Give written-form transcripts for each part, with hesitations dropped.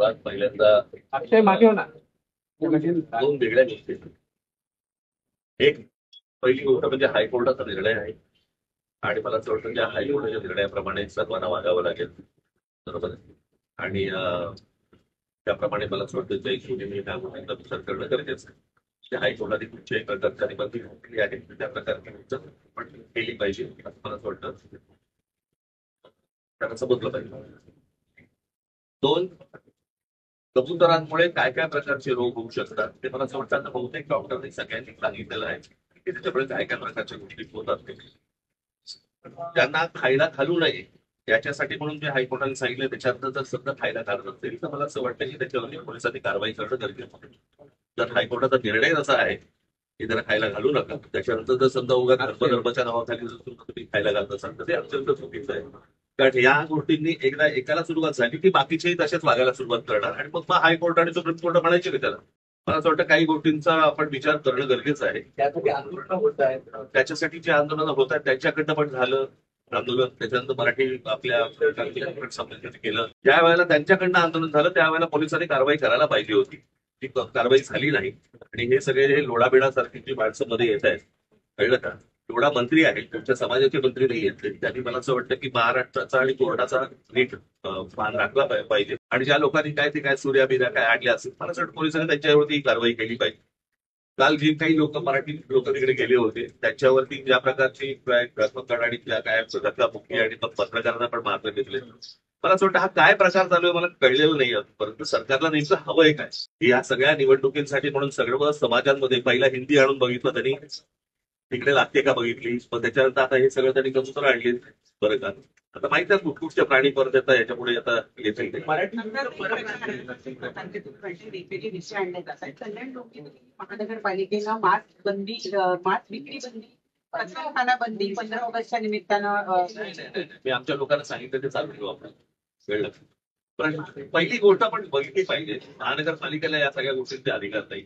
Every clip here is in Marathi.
मुळात पहिल्यांदा अक्षय मागे हो ना. दोन वेगळ्या गोष्टी आहेत. एक पहिली गोष्ट म्हणजे हायकोर्टाचा निर्णय आहे आणि मला असं वाटतं त्या हायकोर्टाच्या निर्णयाप्रमाणे सर्वांना वागावं लागेल. बरोबर आहे. आणि त्याप्रमाणे मला असं वाटतं जयसूर्यने त्या गोष्टींचा विचार करणं गरजेचं आहे. त्या हायकोर्टाने कुठच्याही प्रकारची बंदी घातली आहे त्या प्रकारची पण केली पाहिजे असं मला असं वाटतं. त्यांना समजलं पाहिजे. दोन, कबुतरांमुळे काय काय प्रकारचे रोग होऊ शकतात ते मला असं वाटतं. आता बहुतेक डॉक्टरने सगळ्यांनी सांगितलेलं आहे की त्याच्यामुळे काय काय प्रकारच्या गोष्टी होतात. त्यांना खायला घालू नये याच्यासाठी म्हणून जे हायकोर्टाने सांगितलं त्याच्यात जर सध्या खायला घालत असेल तर मला असं वाटतं की त्याच्यावर पोलिसांनी कारवाई करणं गरजेचं आहे. जर हायकोर्टाचा निर्णय असा आहे की त्याला खायला घालू नका, त्याच्यानंतर जर समजा उगा धर्मधर्माच्या नावाखाली जर तुम्ही खायला घालत असाल तर ते अत्यंत चुकीचं आहे. कारण या गोष्टींनी एकदा एकाला सुरुवात झाली की बाकीचेही तशाच वागायला सुरुवात करणार आणि मग हायकोर्ट आणि सुप्रीम कोर्ट म्हणायचे की त्याला. मला असं वाटतं काही गोष्टींचा आपण विचार करणं गरजेचं आहे. त्यासाठी आंदोलन होत आहेत. त्याच्यासाठी जे आंदोलनं होत आहेत त्यांच्याकडनं पण झालं आंदोलन. त्याच्यानंतर मराठी आपल्या संमेलन केलं. ज्या वेळेला त्यांच्याकडनं आंदोलन झालं त्यावेळेला पोलिसांनी कारवाई करायला पाहिजे होती. ती कारवाई झाली नाही आणि हे सगळे हे लोढाबिडासारखी जी माणसं मध्ये येत आहेत, कळलं का? लोढा मंत्री आहेत, तुमच्या समाजाचे मंत्री नाही आहेत. त्यांनी मला असं वाटतं की महाराष्ट्राचा आणि कोर्टाचा नीट मान राखला पाहिजे आणि ज्या लोकांनी काय ते काय सूर्या बिर्या काय आणल्या असेल मला असं वाटतं पोलिसांनी त्यांच्यावरती कारवाई केली पाहिजे. काल जी काही लोक मराठी लोक तिकडे गेले होते त्याच्यावरती ज्या प्रकारची धर्मकड आणि त्या काय धक्काबुक्की आणि मग पत्रकारांना पण मारलं घेतले. मला असं वाटतं हा काय प्रकार चालू आहे मला कळलेलं नाही. परंतु सरकारला नेमकं हवंय काय? या सगळ्या निवडणुकींसाठी म्हणून सर्व समाजांमध्ये पहिला हिंदी आणून बघितलं त्यांनी, तिकडे लागते का बघितली, मग त्याच्यानंतर आता हे सगळं त्यांनी कबूतर आणली. बरं का? आता माहिती आहे कुठकुठच्या प्राणी परत येतात याच्यापुढे आता येतील ते. वेगवेगळे विषय आणले जात आहेत. कल्याण डोंबिवली महानगरपालिकेला मास्क बंदी, मास्क विक्री बंदी, कचराखाना बंदी 15 ऑगस्टच्या निमित्तानं. मी आमच्या लोकांना सांगितलं ते चालू ठेवू आपण. कळलं? पण पहिली गोष्ट आपण बघितली पाहिजे महानगरपालिकेला या सगळ्या गोष्टींचे अधिकार नाही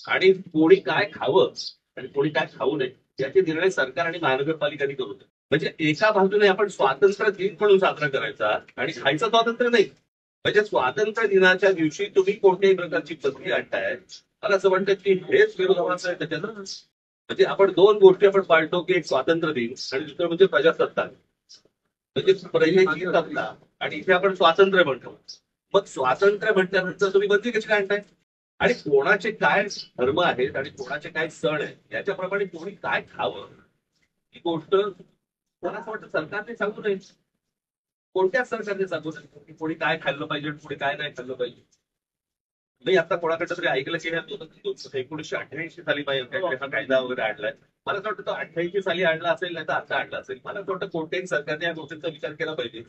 आणि कोणी काय खावं आणि कोणी काय खाऊ नये याचे निर्णय सरकार आणि महानगरपालिकांनी करू नये. म्हणजे एका बाजूने आपण स्वातंत्र्य दिन म्हणून साजरा करायचा आणि खायचं स्वातंत्र्य नाही. म्हणजे स्वातंत्र्य दिनाच्या दिवशी तुम्ही कोणत्याही प्रकारची बंदी आणताय मला असं वाटतं की हेच विरोधाभास आहे त्याच्यानं. म्हणजे आपण दोन गोष्टी आपण पाळतो की एक स्वातंत्र्य दिन आणि दुसरं म्हणजे प्रजासत्ताक. म्हणजे पहिल्याची सत्ता आणि इथे आपण स्वातंत्र्य म्हणतो. मग स्वातंत्र्य म्हटल्यानंतर तुम्ही बंदी कशी काय आणताय आणि कोणाचे काय धर्म आहेत आणि कोणाचे काय सण आहेत याच्याप्रमाणे कोणी काय खावं ही गोष्ट मला असं वाटतं सरकारने सांगू नये. कोणत्या सरकारने सांगू नये की कोणी काय खाल्लं पाहिजे आणि कोणी काय नाही खाल्लं पाहिजे. नाही आता कोणाकडे तरी ऐकलं की 1988 साली हा कायदा वगैरे आणलाय. मला असं वाटतं तो 88 साली आणला असेल नाही तर आता आणला असेल. मला असं वाटतं कोणत्याही सरकारने या गोष्टींचा विचार केला पाहिजे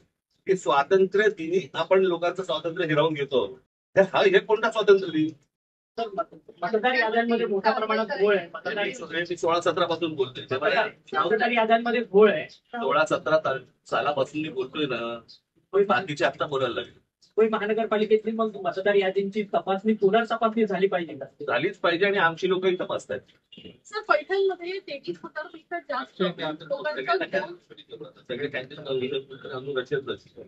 की स्वातंत्र्य दिनी आपण लोकांचं स्वातंत्र्य हिरावून घेतो. हे कोणता स्वातंत्र्य दिन? मतदार याद्यांमध्ये मोठ्या प्रमाणात घोळ आहे. मी 16-17 पासून बोलतोय. मतदार याद्यांमध्ये घोळ आहे. 16-17 सालापासून मी बोलतोय ना. बाकीचे आता बोलायला लागले. महानगरपालिकेतली मग मतदार यादींची तपासणी पुनर्तपासणी झाली पाहिजे का? झालीच पाहिजे आणि आमची लोकही तपासतात. सर पैठणमध्ये 33,000पेक्षा जास्त सगळे